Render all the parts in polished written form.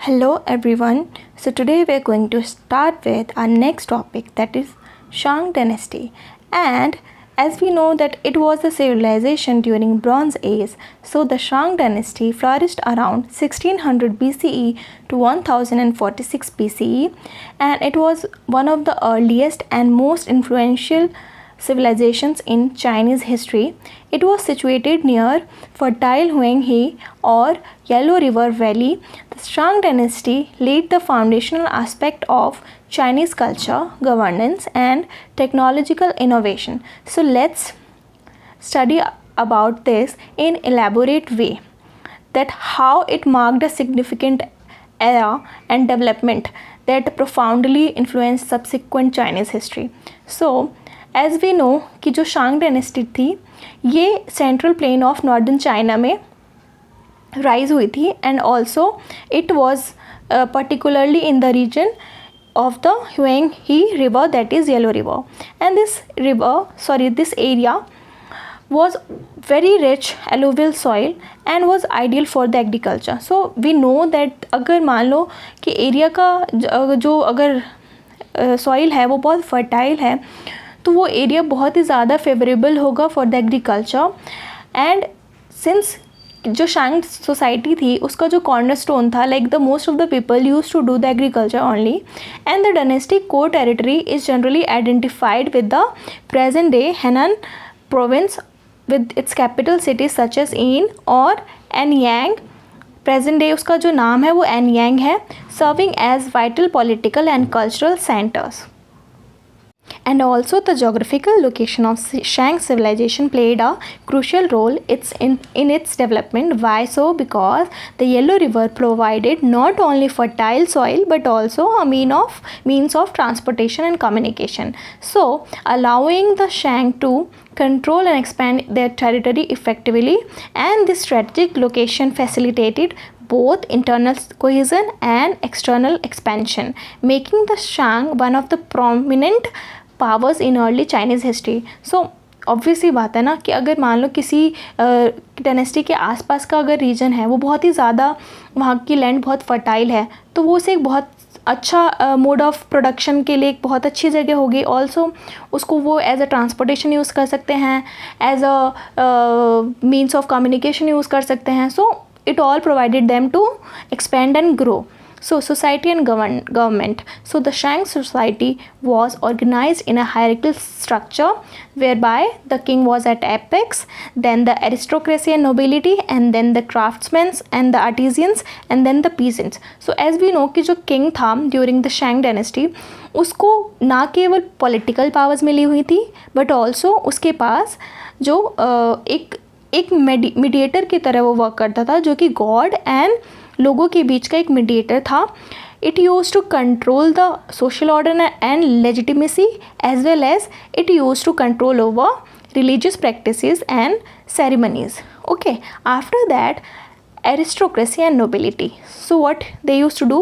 Hello everyone. So today we are going to start with our next topic, that is Shang dynasty. And as we know that it was a civilization during Bronze Age, so the Shang dynasty flourished around 1600 BCE to 1046 BCE, and it was one of the earliest and most influential civilizations in Chinese history. It was situated near fertile Huanghe or Yellow River Valley. The Shang dynasty laid the foundational aspect of Chinese culture, governance, and technological innovation. So let's study about this in elaborate way, that how it marked a significant era and development that profoundly influenced subsequent Chinese history. So as we know कि जो Shang dynasty थी ये central plain of northern China में rise हुई थी, and also it was particularly in the region of the Huanghe river, that is Yellow River, and this area was very rich alluvial soil and was ideal for the agriculture. So we know that अगर मान लो कि area का जो अगर soil है वो बहुत fertile है तो वो एरिया बहुत ही ज़्यादा फेवरेबल होगा for the agriculture. And since जो शांग सोसाइटी थी उसका जो कॉर्नर स्टोन था, like the most of the people use to do the agriculture only, and the dynastic core territory is generally identified with the present day Henan province with its capital cities such as Yin और Anyang. Present day उसका जो नाम है वो Anyang है, serving as vital political and cultural centres. And also the geographical location of Shang civilization played a crucial role in its development. Why so? Because the Yellow River provided not only fertile soil but also a means of transportation and communication, so allowing the Shang to control and expand their territory effectively. And this strategic location facilitated both internal cohesion and external expansion, making the Shang one of the prominent powers in early Chinese history. So obvious ही बात है ना कि अगर मान लो किसी dynasty के आसपास का अगर रीजन है वो बहुत ही ज़्यादा, वहाँ की लैंड बहुत फर्टाइल है, तो वो उसे एक बहुत अच्छा मोड ऑफ प्रोडक्शन के लिए एक बहुत अच्छी जगह होगी. ऑल्सो उसको वो एज अ ट्रांसपोर्टेशन यूज़ कर सकते हैं, as a means of communication use कर सकते हैं. सो it all provided them to expand and grow. So society and government. So the Shang society was organized in a hierarchical structure whereby the king was at apex, then the aristocracy and nobility, and then the craftsmen and the artisans, and then the peasants. So as we know कि जो king था during the Shang dynasty उसको ना केवल political powers मिली हुई थी but also उसके पास जो एक मीडिएटर की तरह वो वर्क करता था, जो कि गॉड एंड लोगों के बीच का एक मीडिएटर था. It use to control the social order and legitimacy as well as it use to control over religious practices and ceremonies. Okay, after that aristocracy and nobility. So what they used to do?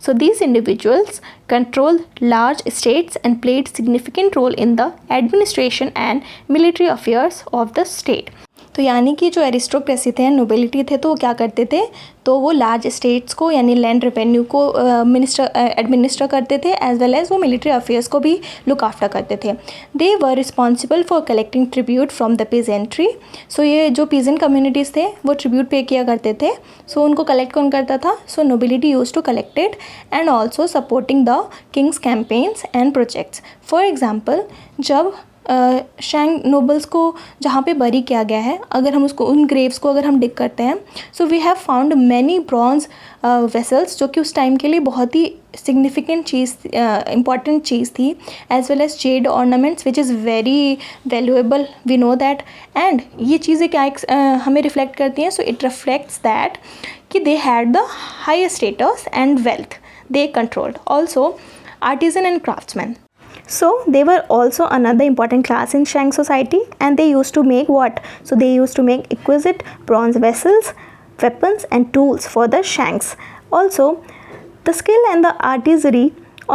So these individuals controlled large estates and played significant role in the administration and military affairs of the state. तो यानी कि जो aristocracy थे, nobility थे, तो वो क्या करते थे, तो वो लार्ज स्टेट्स को यानी लैंड रेवेन्यू को एडमिनिस्टर करते थे, एज वेल एज वो मिलिट्री अफेयर्स को भी लुक आफ्टर करते थे. They were responsible for collecting tribute from the peasantry. So ये जो पीजेंट कम्युनिटीज़ थे वो ट्रिब्यूट पे किया करते थे. सो उनको कलेक्ट कौन करता था? So nobility use to collect it and also supporting the kings campaigns and projects. For example, जब शैंग नोबल्स को जहाँ पे बरी किया गया है, अगर हम उसको उन ग्रेव्स को अगर हम डिग करते हैं, so we have found many bronze vessels, जो कि उस टाइम के लिए बहुत ही सिग्निफिकेंट चीज़, इम्पॉर्टेंट चीज़ थी, as well as jade ornaments which is very valuable, we know that. And ये चीज़ें क्या हमें रिफ्लेक्ट करती हैं? सो इट रिफ्लेक्ट्स दैट कि they had the high status and wealth they controlled. Also artisan and craftsman. So they were also another important class in Shang society, and they used to make what? So they used to make exquisite bronze vessels, weapons and tools for the Shangs. Also, the skill and the artistry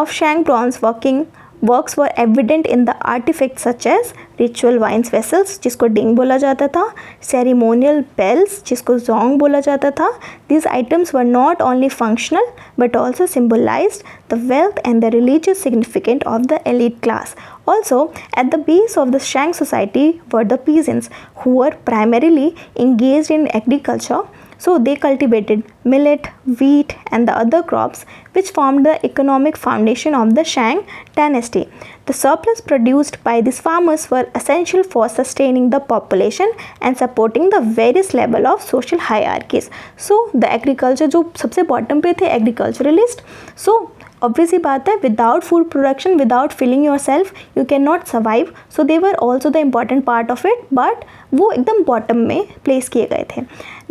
of Shang bronze working works were evident in the artifacts such as ritual wines vessels जिसको ding बोला जाता था, ceremonial bells जिसको Jong बोला जाता था. These items were not only functional but also symbolized the wealth and the religious significance of the elite class. Also, at the base of the Shang society were the peasants who were primarily engaged in agriculture. So they cultivated millet, wheat and the other crops which formed the economic foundation of the Shang dynasty. The surplus produced by these farmers were essential for sustaining the population and supporting the various level of social hierarchies. So the agriculture जो सबसे bottom पे थे agriculturalist. So obvious सी बात है, without food production, without filling yourself, you cannot survive. So they were also the important part of it, but वो एकदम bottom में place किए गए थे.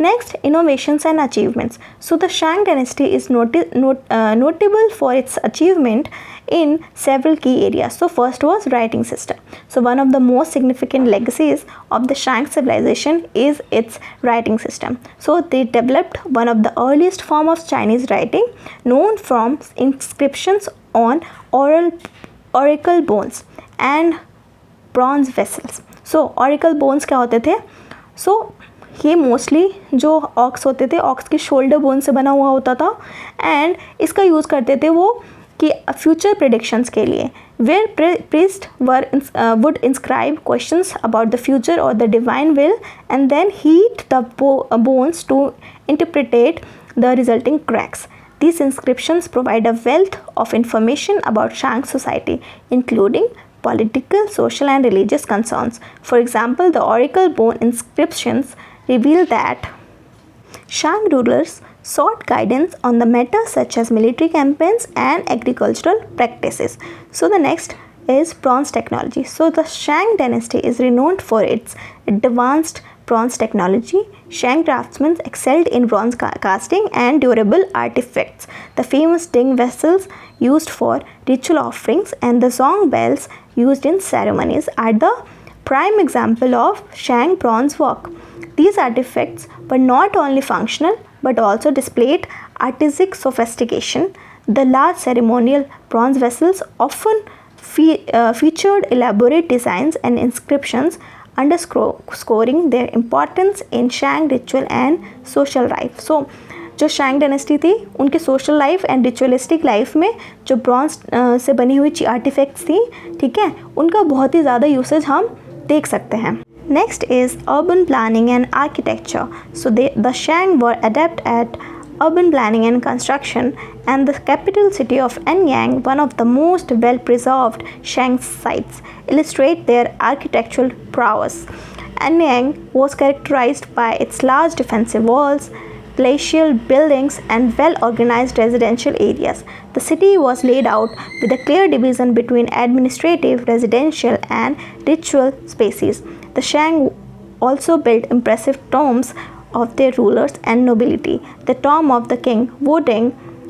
Next, innovations and achievements. So the Shang dynasty is notable for its achievement in several key areas. So first was writing system. So one of the most significant legacies of the Shang civilization is its writing system. So they developed one of the earliest form of Chinese writing known from inscriptions on oracle bones and bronze vessels. So oracle bones क्या होते थे? सो ये mostly जो aux होते थे, aux के shoulder bone से बना हुआ होता था एंड इसका यूज़ करते थे वो कि फ्यूचर प्रेडिक्शंस के लिए. Where priest would inscribe questions about the future और the divine will and then heat the bones to interpret the resulting cracks. These inscriptions provide a wealth of information about Shang society, including political, social and religious concerns. For example, the oracle bone inscriptions reveal that Shang rulers sought guidance on the matters such as military campaigns and agricultural practices. So the next is bronze technology. So the Shang dynasty is renowned for its advanced bronze technology. Shang craftsmen excelled in bronze casting and durable artifacts. The famous Ding vessels used for ritual offerings and the Zong bells used in ceremonies are the prime example of Shang bronze work. These artifacts were not only functional but also displayed artistic sophistication. The large ceremonial bronze vessels often featured elaborate designs and inscriptions underscoring their importance in Shang ritual and social life. So जो Shang dynasty थी उनके social life and ritualistic life में जो bronze से बनी हुई artefacts थी, ठीक है, उनका बहुत ही ज़्यादा यूसेज हम देख सकते हैं. Next is urban planning and architecture. So the शैंग were adept at urban planning and construction, and the capital city of Anyang, one of the most well-preserved Shang sites, illustrate their architectural prowess. Anyang was characterized by its large defensive walls, palatial buildings and well-organized residential areas. The city was laid out with a clear division between administrative, residential and ritual spaces. The Shang also built impressive tombs of their rulers and nobility. The tomb of the king Wuding,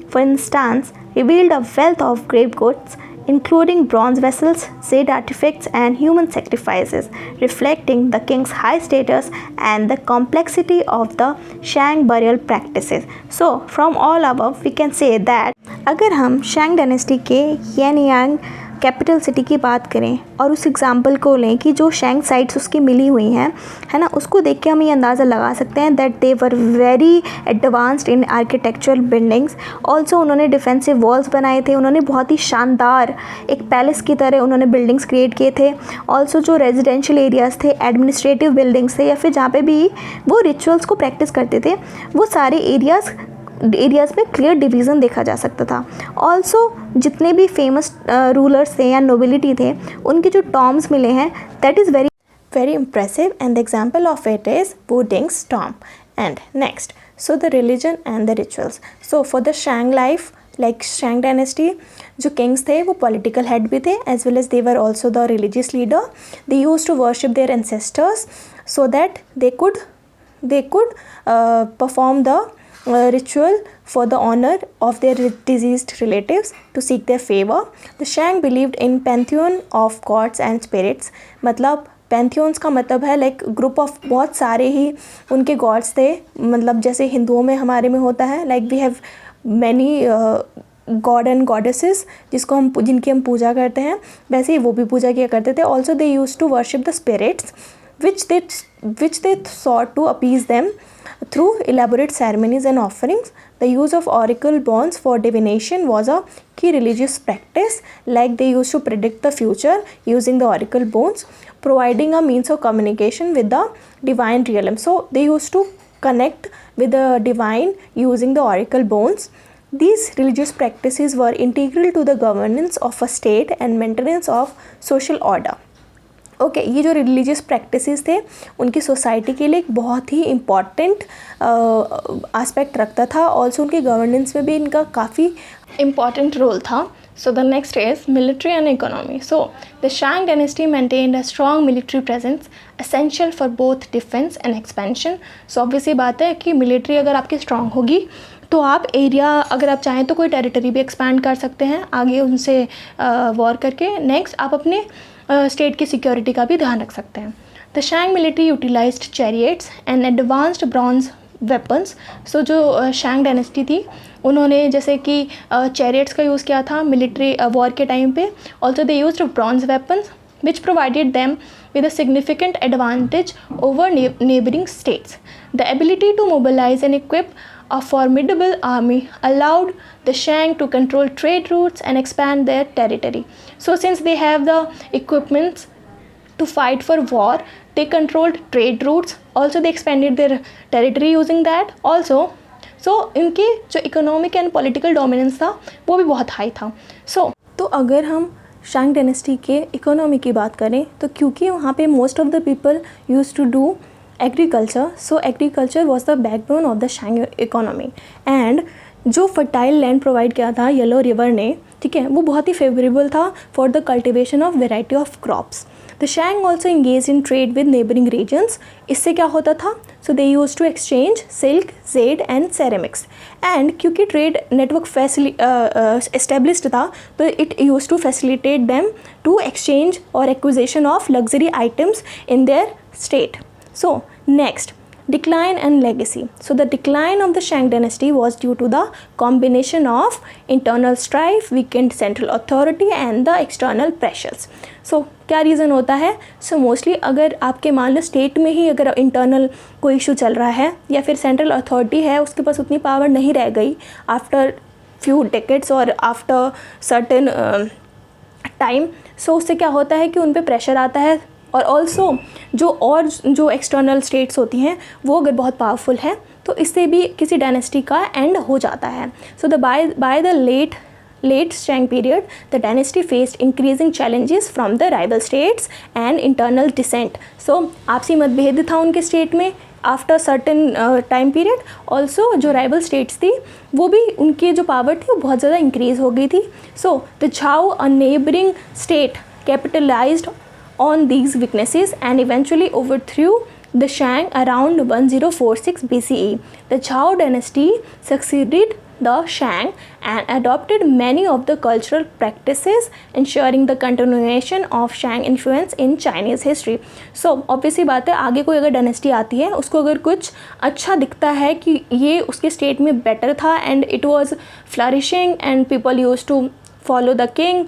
for instance, revealed a wealth of grave goods, including bronze vessels, jade artifacts, and human sacrifices, reflecting the king's high status and the complexity of the Shang burial practices. So, from all above, we can say that अगर हम शैंग dynasty के यानियांग capital city की बात करें और उस example को लें कि जो शैंग साइट्स उसकी मिली हुई हैं, है ना, उसको देख के हम ये अंदाज़ा लगा सकते हैं that they were very advanced in architectural buildings. Also उन्होंने डिफेंसिव वॉल्स बनाए थे, उन्होंने बहुत ही शानदार एक पैलेस की तरह उन्होंने बिल्डिंग्स क्रिएट किए थे. ऑल्सो जो रेजिडेंशियल एरियाज़ थे, एडमिनिस्ट्रेटिव बिल्डिंग्स थे, या फिर जहाँ पे भी वो रिचुअल्स को प्रैक्टिस करते थे, वो सारे एरियाज़ में क्लियर डिवीज़न देखा जा सकता था. ऑल्सो जितने भी फेमस रूलर्स थे या नोबिलिटी थे, उनके जो टॉम्स मिले हैं, that is very very impressive and the example of it is woodings tomb. And next, so the religion and the rituals. So for the Shang life, like Shang dynasty, जो kings थे वो political head भी थे as well as they were also the religious leader. They use to worship their ancestors so that they could perform the ritual for the honor of their deceased relatives to seek their favor. The Shang believed in pantheon of gods and spirits. मतलब पैंथियंस का मतलब है like group of बहुत सारे ही उनके God's थे. मतलब जैसे हिंदुओं में हमारे में होता है, like we have many god and goddesses जिनकी हम पूजा करते हैं, वैसे ही वो भी पूजा किया करते थे. Also they use to worship the spirits which they sought to appease them through elaborate ceremonies and offerings. The use of oracle bonds for divination was a key religious practice, like they used to predict the future using the oracle bones, providing a means of communication with the divine realm. So they used to connect with the divine using the oracle bones. These religious practices were integral to the governance of a state and maintenance of social order. Okay ये जो religious practices थे उनकी society के लिए एक बहुत ही important aspect रखता था. ऑल्सो उनके गवर्नेंस में भी इनका काफ़ी इम्पॉर्टेंट रोल था. So the next is military and economy. So the Shang dynasty maintained a strong military presence essential for both defence and expansion. So obvious ये बात है कि मिलिट्री अगर आपकी स्ट्रॉन्ग होगी तो आप एरिया, अगर आप चाहें तो कोई टेरिटरी भी एक्सपैंड कर सकते हैं आगे उनसे वॉर करके. नेक्स्ट आप अपने स्टेट की सिक्योरिटी का भी ध्यान रख सकते हैं. The Shang military utilized chariots and advanced bronze weapons. So जो शैंग डायनेस्टी थी उन्होंने जैसे कि चैरियट्स का यूज़ किया था मिलिट्री वॉर के टाइम पे. Also they used bronze weapons which provided them with a significant advantage over neighboring states. The ability to mobilize and equip a formidable army allowed the Shang to control trade routes and expand their territory. So since they have the equipments to fight for war, they controlled trade routes. Also they expanded their territory using that. Also so इनकी जो economic and political dominance था वो भी बहुत high था. तो अगर हम शांग डायनेस्टी के इकोनॉमी की बात करें तो क्योंकि वहाँ पे most of the people use to do agriculture, so agriculture was the backbone of the Shang economy. And जो फर्टाइल लैंड प्रोवाइड किया था येलो रिवर ने, ठीक है, वो बहुत ही फेवरेबल था for the cultivation of variety of crops. The Shang also engage in trade with neighboring regions. इससे क्या होता था, so they use to exchange silk, jade and ceramics. And क्योंकि ट्रेड नेटवर्क एस्टेब्लिश्ड था तो it use to facilitate them to exchange और acquisition of luxury items in their state. So next, decline and legacy. So the decline of the Shang dynasty was due to the combination of internal strife, weakened central authority and the external pressures. So क्या reason होता है? So mostly अगर आपके मान लो state में ही अगर internal कोई issue चल रहा है या फिर सेंट्रल अथॉरिटी है उसके पास उतनी पावर नहीं रह गई आफ्टर फ्यू डेकेड्स और आफ्टर सर्टेन टाइम, सो उससे क्या होता है कि उन पे प्रेशर आता है. और ऑल्सो जो एक्सटर्नल स्टेट्स होती हैं वो अगर बहुत पावरफुल है तो इससे भी किसी डायनेस्टी का एंड हो जाता है. So the by the late Shang period, the dynasty faced increasing challenges from the rival states and internal dissent. So आपसी मतभेद था उनके स्टेट में after certain time period. Also जो राइवल स्टेट्स थी वो भी उनकी जो पावर थी वो बहुत ज़्यादा इंक्रीज़ हो गई थी. So the Zhao, a neighbouring state, capitalised on these weaknesses and eventually overthrew the Shang around 1046 BCE. The Zhao dynasty succeeded the Shang and adopted many of the cultural practices, ensuring the continuation of Shang influence in Chinese history. So obviously बात है, आगे कोई अगर dynasty आती है उसको अगर कुछ अच्छा दिखता है कि ये उसके स्टेट में बेटर था and it was flourishing and people use to follow the king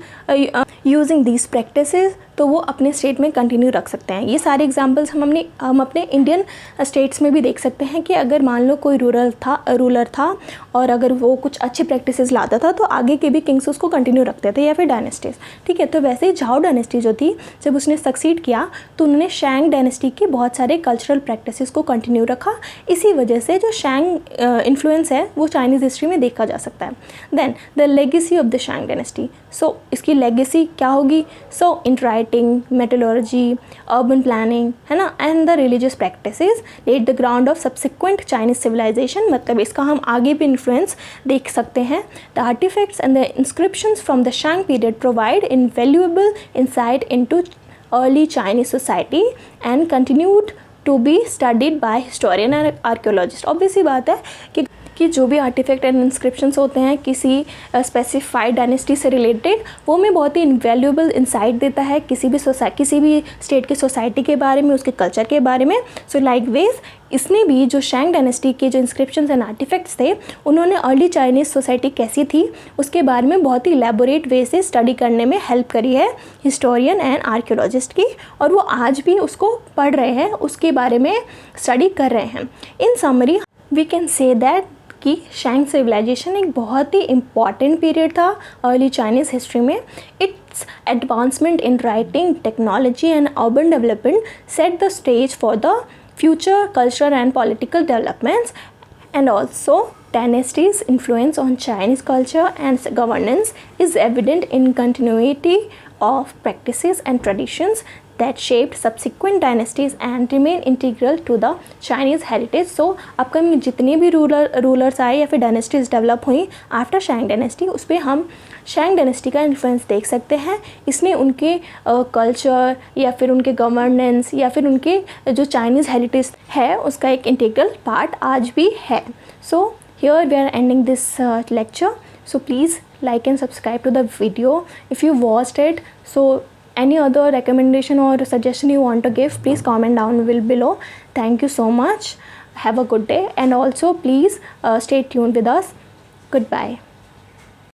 using these practices, तो वो अपने स्टेट में कंटिन्यू रख सकते हैं. ये सारे एग्जांपल्स हम अपने इंडियन स्टेट्स में भी देख सकते हैं कि अगर मान लो कोई रूलर था और अगर वो कुछ अच्छी प्रैक्टिसेस लाता था तो आगे के भी किंग्स उसको कंटिन्यू रखते थे या फिर डायनेस्टीज. ठीक है, तो वैसे ही झाओ डायनेस्टी जो थी जब उसने सक्सीड किया तो उन्होंने शैंग डायनेस्टी के बहुत सारे कल्चरल प्रैक्टिसेस को कंटिन्यू रखा. इसी वजह से जो शैंग इन्फ्लुएंस है वो चाइनीज़ हिस्ट्री में देखा जा सकता है. Then the legacy of the Shang dynasty. So इसकी लेगेसी क्या होगी? So in writing, metallurgy, urban planning, है ना, and the religious practices laid the ground of subsequent Chinese civilisation. मतलब इसका हम आगे भी इन्फ्लुएंस देख सकते हैं. The artefacts and the inscriptions from the Shang period provide invaluable insight into early Chinese society and continued to be studied by historian and archaeologist. Obviously बात है कि जो भी आर्टिफैक्ट एंड इंस्क्रिप्शंस होते हैं किसी स्पेसिफाइड डायनेस्टी से related, वो हमें बहुत ही इनवैल्यूएबल इंसाइट देता है किसी भी स्टेट की सोसाइटी के बारे में, उसके कल्चर के बारे में। सो लाइकवाइज इसने भी जो शैंग डायनेस्टी के जो इंस्क्रिप्शंस एंड आर्टिफैक्ट्स थे उन्होंने अर्ली चाइनीज़ सोसाइटी कैसी थी उसके बारे में बहुत ही इलेबोरेट वे से स्टडी करने में हेल्प करी है हिस्टोरियन एंड आर्कियोलॉजिस्ट की, और वो आज भी उसको पढ़ रहे हैं, उसके बारे में स्टडी कर रहे हैं। In summary we can say that कि शैंग सिविलाइजेशन एक बहुत ही इम्पॉर्टेंट पीरियड था अर्ली चाइनीज़ हिस्ट्री में। Its advancement in writing, technology and urban development set the stage for the future cultural and political developments, and also dynasty's influence on Chinese culture and governance is evident in continuity of practices and traditions that shaped subsequent dynasties and remain integral to the Chinese heritage. So upcoming जितने भी rulers आए या फिर dynasties develop हुई after शैंग dynasty, उस पर हम शैंग dynasty का इन्फ्लुएंस देख सकते हैं। इसने उनके कल्चर या फिर उनके गवर्नेंस या फिर उनके जो चाइनीज़ हेरिटेज है उसका एक इंटीग्रल पार्ट आज भी है। So here we are ending this lecture. So please like and subscribe to the video if you watched it. So any other recommendation or suggestion you want to give, please comment down below. Thank you so much. Have a good day, and also please stay tuned with us. Goodbye.